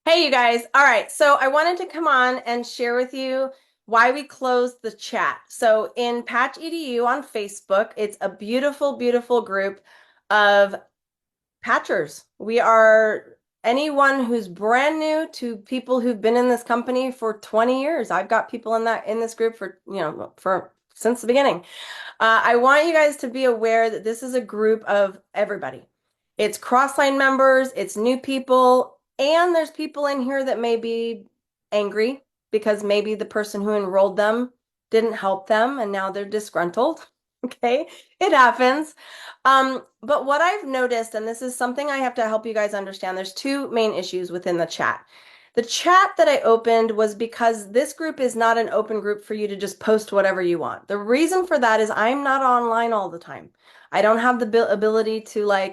Hey, you guys. All right. So I wanted to come on and share with you why we closed the chat. So in Patch EDU on Facebook, it's a beautiful, beautiful group of patchers. We are anyone who's brand new to people who've been in this company for 20 years. I've got people in this group for, for since the beginning. I want you guys to be aware that this is a group of everybody. It's crossline members, it's new people, and there's people in here that may be angry because maybe the person who enrolled them didn't help them and now they're disgruntled. Okay, it happens. But what I've noticed, and this is something I have to help you guys understand, there's two main issues within the chat. The chat that I opened was because this group is not an open group for you to just post whatever you want. The reason for that is I'm not online all the time. I don't have the ability to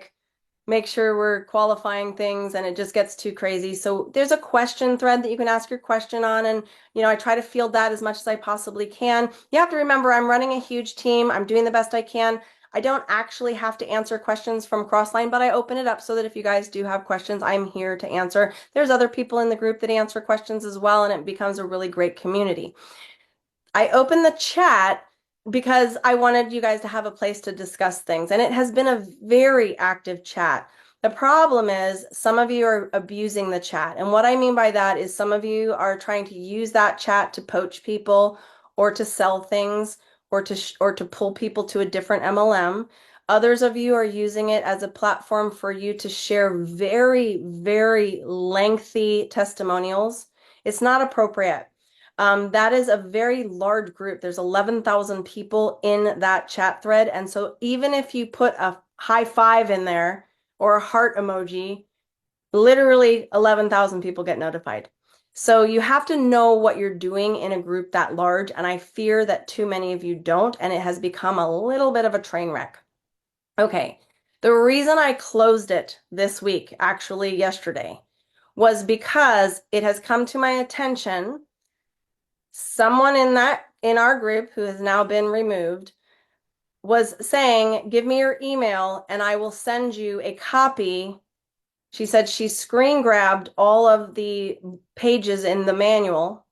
make sure we're qualifying things and it just gets too crazy. So there's a question thread that you can ask your question on. And, I try to field that as much as I possibly can. You have to remember, I'm running a huge team. I'm doing the best I can. I don't actually have to answer questions from Crossline, but I open it up so that if you guys do have questions, I'm here to answer. There's other people in the group that answer questions as well, and it becomes a really great community. I opened the chat because I wanted you guys to have a place to discuss things, and it has been a very active chat. The problem is some of you are abusing the chat. And what I mean by that is some of you are trying to use that chat to poach people or to sell things or to pull people to a different MLM. Others of you are using it as a platform for you to share very, very lengthy testimonials. It's not appropriate. That is a very large group. There's 11,000 people in that chat thread. And so even if you put a high five in there or a heart emoji, literally 11,000 people get notified. So you have to know what you're doing in a group that large. And I fear that too many of you don't. And it has become a little bit of a train wreck. Okay. The reason I closed it this week, actually yesterday, was because it has come to my attention someone in our group who has now been removed was saying, give me your email and I will send you a copy. She said she screen grabbed all of the pages in the manual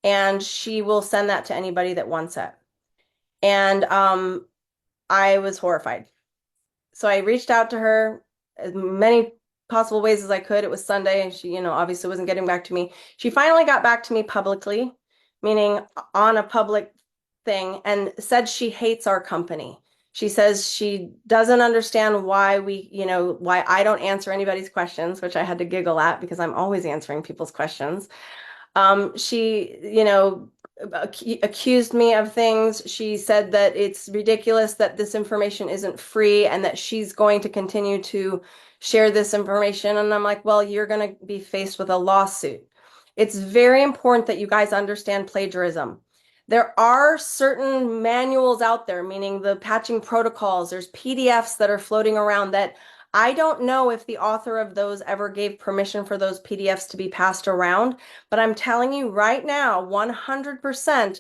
and she will send that to anybody that wants it. And I was horrified. So I reached out to her as many possible ways as I could. It was Sunday and she, obviously wasn't getting back to me. She finally got back to me publicly, meaning on a public thing, and said she hates our company. She says she doesn't understand why why I don't answer anybody's questions, which I had to giggle at because I'm always answering people's questions. She, accused me of things. She said that it's ridiculous that this information isn't free and that she's going to continue to share this information. And I'm like, well, you're going to be faced with a lawsuit. It's very important that you guys understand plagiarism. There are certain manuals out there, meaning the patching protocols. There's PDFs that are floating around that I don't know if the author of those ever gave permission for those PDFs to be passed around, but I'm telling you right now, 100%,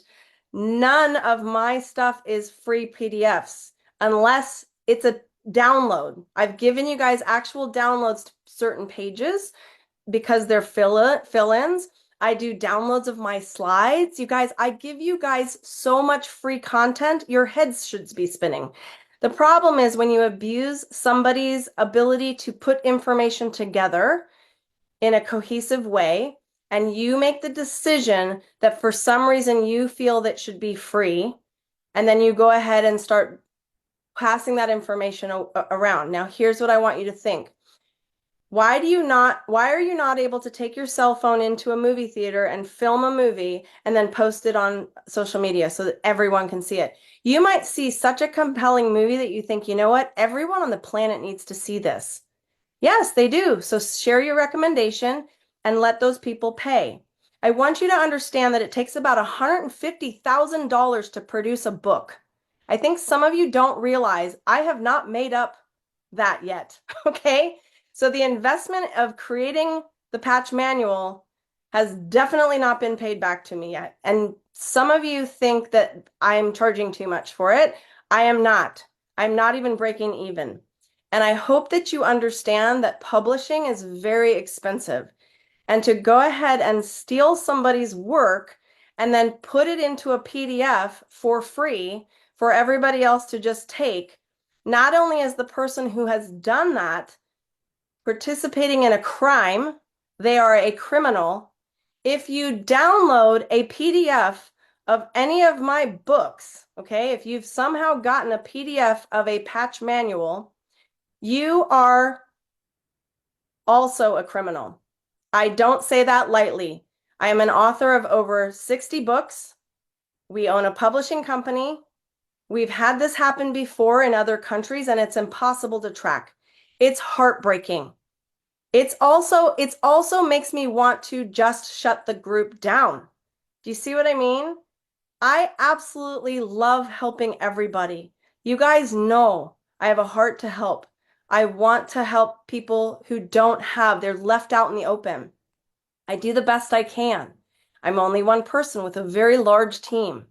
none of my stuff is free PDFs unless it's a download. I've given you guys actual downloads to certain pages because they're fill-ins. I do downloads of my slides. You guys, I give you guys so much free content, your heads should be spinning. The problem is when you abuse somebody's ability to put information together in a cohesive way, and you make the decision that for some reason you feel that should be free, and then you go ahead and start passing that information around. Now, here's what I want you to think. Why are you not able to take your cell phone into a movie theater and film a movie and then post it on social media so that everyone can see it? You might see such a compelling movie that you think, you know what? Everyone on the planet needs to see this. Yes, they do. So share your recommendation and let those people pay. I want you to understand that it takes about $150,000 to produce a book. I think some of you don't realize I have not made up that yet. Okay. So the investment of creating the patch manual has definitely not been paid back to me yet. And some of you think that I'm charging too much for it. I am not. I'm not even breaking even. And I hope that you understand that publishing is very expensive. And to go ahead and steal somebody's work and then put it into a PDF for free for everybody else to just take, not only is the person who has done that participating in a crime, they are a criminal. If you download a PDF of any of my books, okay, if you've somehow gotten a PDF of a patch manual, you are also a criminal. I don't say that lightly. I am an author of over 60 books. We own a publishing company. We've had this happen before in other countries, and it's impossible to track. It's heartbreaking. It also makes me want to just shut the group down. Do you see what I mean? I absolutely love helping everybody. You guys know I have a heart to help. I want to help people who don't have, they're left out in the open. I do the best I can. I'm only one person with a very large team.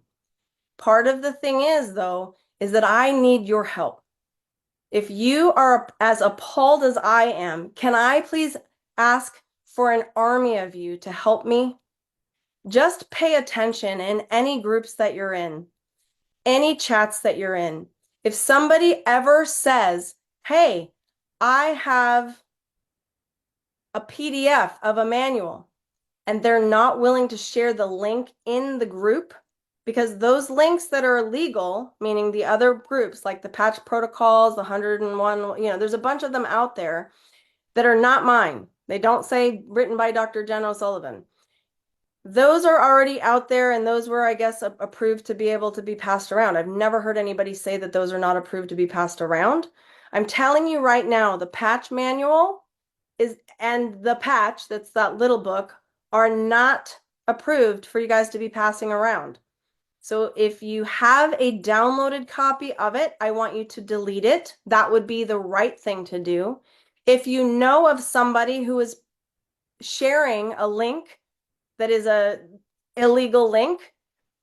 Part of the thing is, though, is that I need your help. If you are as appalled as I am, can I please ask for an army of you to help me? Just pay attention in any groups that you're in, any chats that you're in. If somebody ever says, hey, I have a PDF of a manual, and they're not willing to share the link in the group, because those links that are legal, meaning the other groups like the patch protocols, the 101, there's a bunch of them out there that are not mine. They don't say written by Dr. Jen O'Sullivan. Those are already out there, and those were, I guess, approved to be able to be passed around. I've never heard anybody say that those are not approved to be passed around. I'm telling you right now, the patch manual and the patch, that's that little book, are not approved for you guys to be passing around. So if you have a downloaded copy of it, I want you to delete it. That would be the right thing to do. If you know of somebody who is sharing a link that is a illegal link,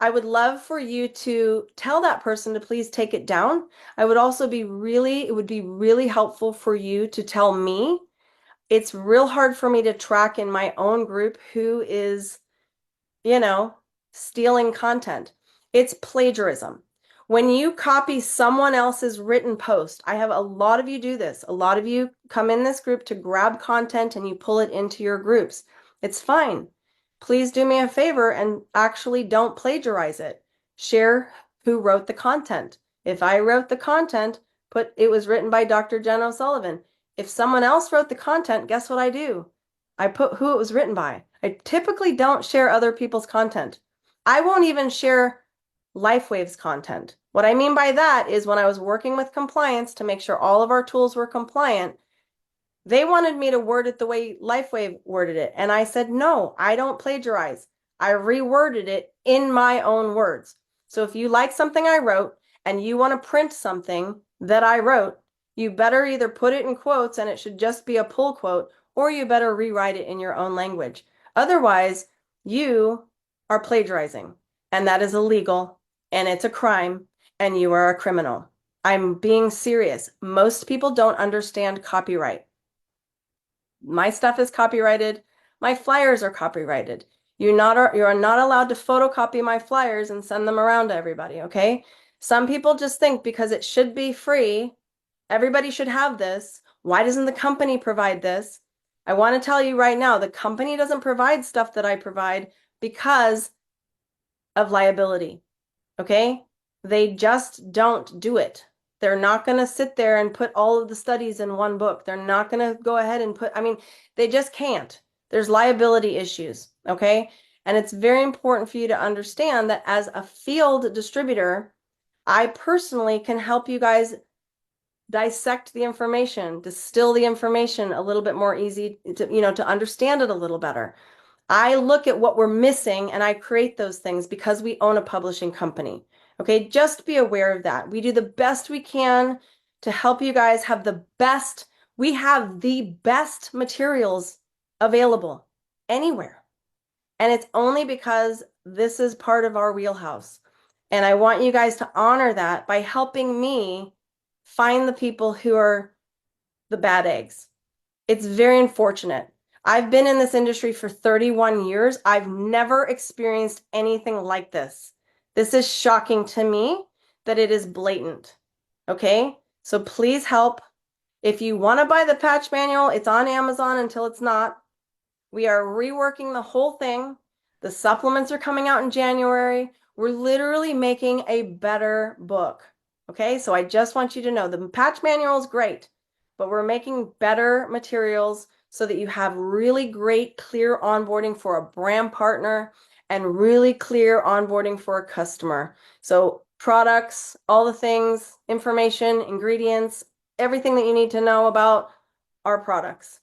I would love for you to tell that person to please take it down. It would be really helpful for you to tell me. It's real hard for me to track in my own group who is, stealing content. It's plagiarism. When you copy someone else's written post, I have a lot of you do this. A lot of you come in this group to grab content and you pull it into your groups. It's fine. Please do me a favor and actually don't plagiarize it. Share who wrote the content. If I wrote the content, put it was written by Dr. Jen O'Sullivan. If someone else wrote the content, guess what I do? I put who it was written by. I typically don't share other people's content. I won't even share LifeWave's content. What I mean by that is when I was working with compliance to make sure all of our tools were compliant, they wanted me to word it the way LifeWave worded it. And I said, no, I don't plagiarize. I reworded it in my own words. So if you like something I wrote and you want to print something that I wrote, you better either put it in quotes and it should just be a pull quote, or you better rewrite it in your own language. Otherwise, you are plagiarizing, and that is illegal, and it's a crime, and you are a criminal. I'm being serious. Most people don't understand copyright. My stuff is copyrighted. My flyers are copyrighted. You're not allowed to photocopy my flyers and send them around to everybody, okay? Some people just think because it should be free, everybody should have this. Why doesn't the company provide this? I want to tell you right now, the company doesn't provide stuff that I provide because of liability, okay? They just don't do it. They're not going to sit there and put all of the studies in one book. They're not going to go ahead and they just can't. There's liability issues, okay? And it's very important for you to understand that as a field distributor, I personally can help you guys dissect the information, distill the information a little bit more easy to understand it a little better. I look at what we're missing and I create those things because we own a publishing company. Okay, just be aware of that. We do the best we can to help you guys have we have the best materials available anywhere. And it's only because this is part of our wheelhouse. And I want you guys to honor that by helping me find the people who are the bad eggs. It's very unfortunate. I've been in this industry for 31 years. I've never experienced anything like this. This is shocking to me that it is blatant. Okay? So please help. If you want to buy the patch manual, it's on Amazon until it's not. We are reworking the whole thing. The supplements are coming out in January. We're literally making a better book. Okay, so I just want you to know the patch manual is great, but we're making better materials so that you have really great, clear onboarding for a brand partner and really clear onboarding for a customer. So products, all the things, information, ingredients, everything that you need to know about our products.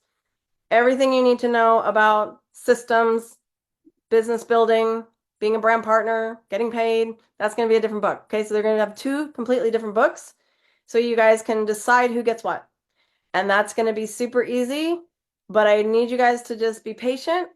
Everything you need to know about systems, business building, being a brand partner, getting paid, that's going to be a different book. Okay, so they're going to have two completely different books so you guys can decide who gets what. And that's going to be super easy, but I need you guys to just be patient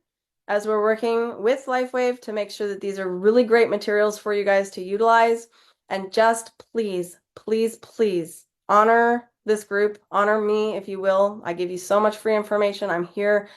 as we're working with LifeWave to make sure that these are really great materials for you guys to utilize. And just please, please, please honor this group, honor me, if you will. I give you so much free information. I'm here